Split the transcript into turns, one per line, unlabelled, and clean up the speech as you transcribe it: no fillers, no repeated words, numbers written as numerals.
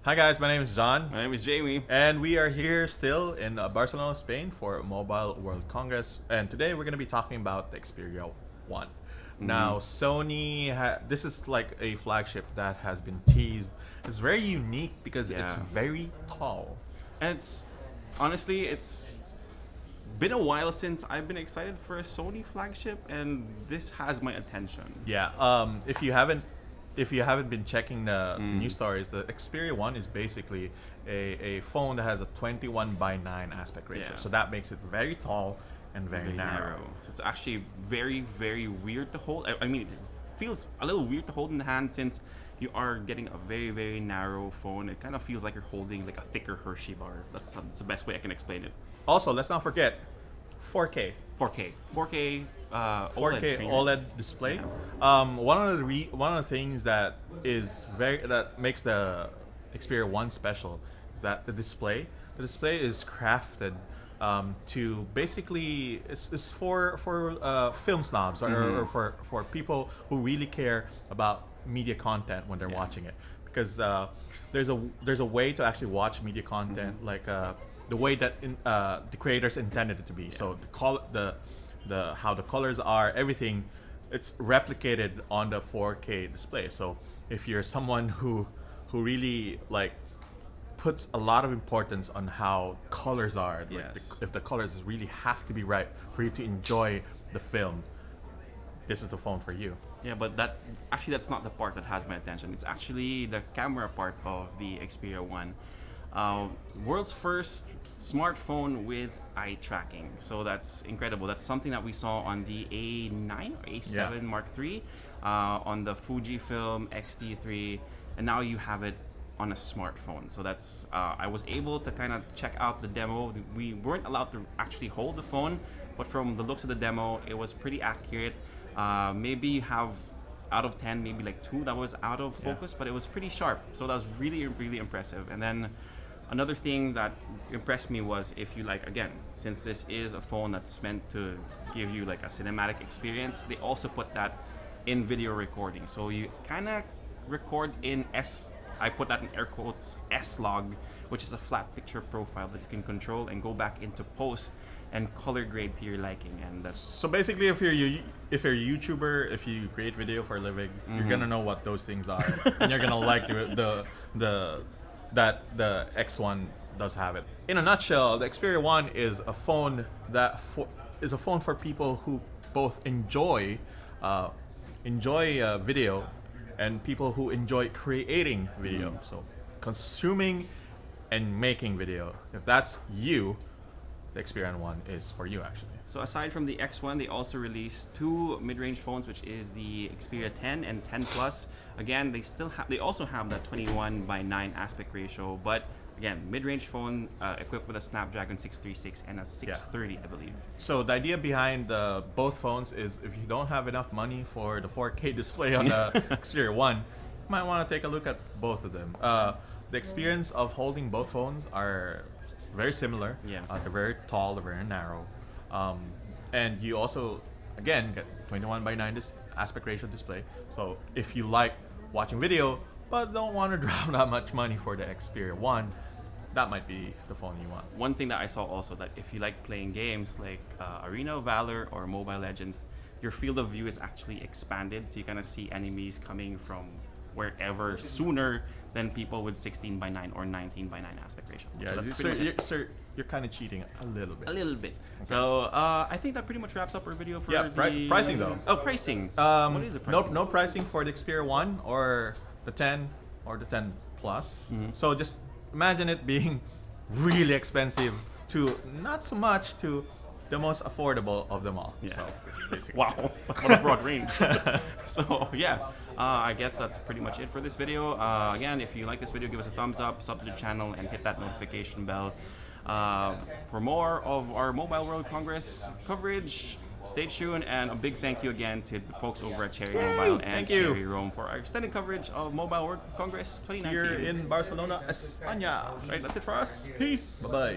Hi guys, my name is John,
My name is Jamie.
and we are here still in Barcelona, Spain for Mobile World Congress. And today we're going to be talking about the Xperia One. Now, this is like a flagship that has been teased. It's very unique because it's
Yeah.
very tall.
And it's been a while since I've been excited for a Sony flagship, and this has my attention.
Yeah. If you haven't been checking the news stories, the Xperia One is basically a phone that has a 21:9 aspect ratio.
Yeah.
So that makes it very tall and very narrow.
So it's actually very, very weird to hold. I mean, it feels a little weird to hold in the hand since you are getting a very, very narrow phone. It kind of feels like you're holding like a thicker Hershey bar. That's the best way I can explain it.
Also, let's not forget 4K.
4K OLED
4K
screen.
OLED display. One of the things that makes the Xperia One special is that the display is crafted to basically it's for film snobs or for people who really care about media content when they're watching it, because there's a way to actually watch media content like the way that the creators intended it to be. So the how the colors are, everything, it's replicated on the 4K display. So if you're someone who really like puts a lot of importance on how colors are, like
Yes.
if the colors really have to be right for you to enjoy the film, this is the phone for you.
Yeah, but that's not the part that has my attention. It's actually the camera part of the Xperia One. World's first smartphone with eye tracking. So that's incredible. That's something that we saw on the A9 or A7
Yeah.
Mark III, on the Fujifilm X-T3, and now you have it on a smartphone. So that's I was able to kind of check out the demo. We weren't allowed to actually hold the phone, but from the looks of the demo, it was pretty accurate. Maybe you have out of 10, maybe like 2 that was out of focus, but it was pretty sharp. So that was really, really impressive. And then another thing that impressed me was, if you like, again, since this is a phone that's meant to give you like a cinematic experience, they also put that in video recording. So you kind of record in I put that in air quotes, S-Log, which is a flat picture profile that you can control and go back into post and color grade to your liking. And that's
So basically, if you're a YouTuber, if you create video for a living, you're gonna know what those things are, and you're gonna like that the X1 does have it. In a nutshell, the Xperia One is a phone is a phone for people who both enjoy video and people who enjoy creating video. So consuming and making video. If that's you, the Xperia One is for you actually.
So aside from the X1, they also released 2 mid-range phones, which is the Xperia 10 and 10 Plus. Again, they also have that 21:9 aspect ratio, but again, mid-range phone equipped with a Snapdragon 636 and a 630, I believe.
So the idea behind both phones is, if you don't have enough money for the 4K display on the Xperia One, you might want to take a look at both of them. The experience of holding both phones are very similar.
Yeah.
They're very tall, they're very narrow. And you also, again, get 21:9 aspect ratio display. So if you like watching video but don't want to drop that much money for the Xperia One, that might be the phone you want.
One thing that I saw also, that if you like playing games like Arena of Valor or Mobile Legends, your field of view is actually expanded, so you kind of see enemies coming from wherever sooner than people with 16:9 or 19:9 aspect ratio.
Yeah,
So that's
so
pretty much it.
you're kind of cheating a little bit.
A little bit. So I think that pretty much wraps up our video for
Yeah,
the
pricing though.
Oh, pricing. What is the pricing?
No pricing for the Xperia One or the 10 or the 10 Plus. So just imagine it being really expensive to not so much to the most affordable of them all.
Yeah.
So basically.
Wow, what a broad range. So yeah, I guess that's pretty much it for this video. Again, if you like this video, give us a thumbs up, sub to the channel, and hit that notification bell. For more of our Mobile World Congress coverage, stay tuned, and a big thank you again to the folks over at Cherry Mobile and
Thank you.
CherryRoam for our extended coverage of Mobile World Congress 2019.
Here in Barcelona, España.
Right, that's it for us. Peace.
Bye-bye.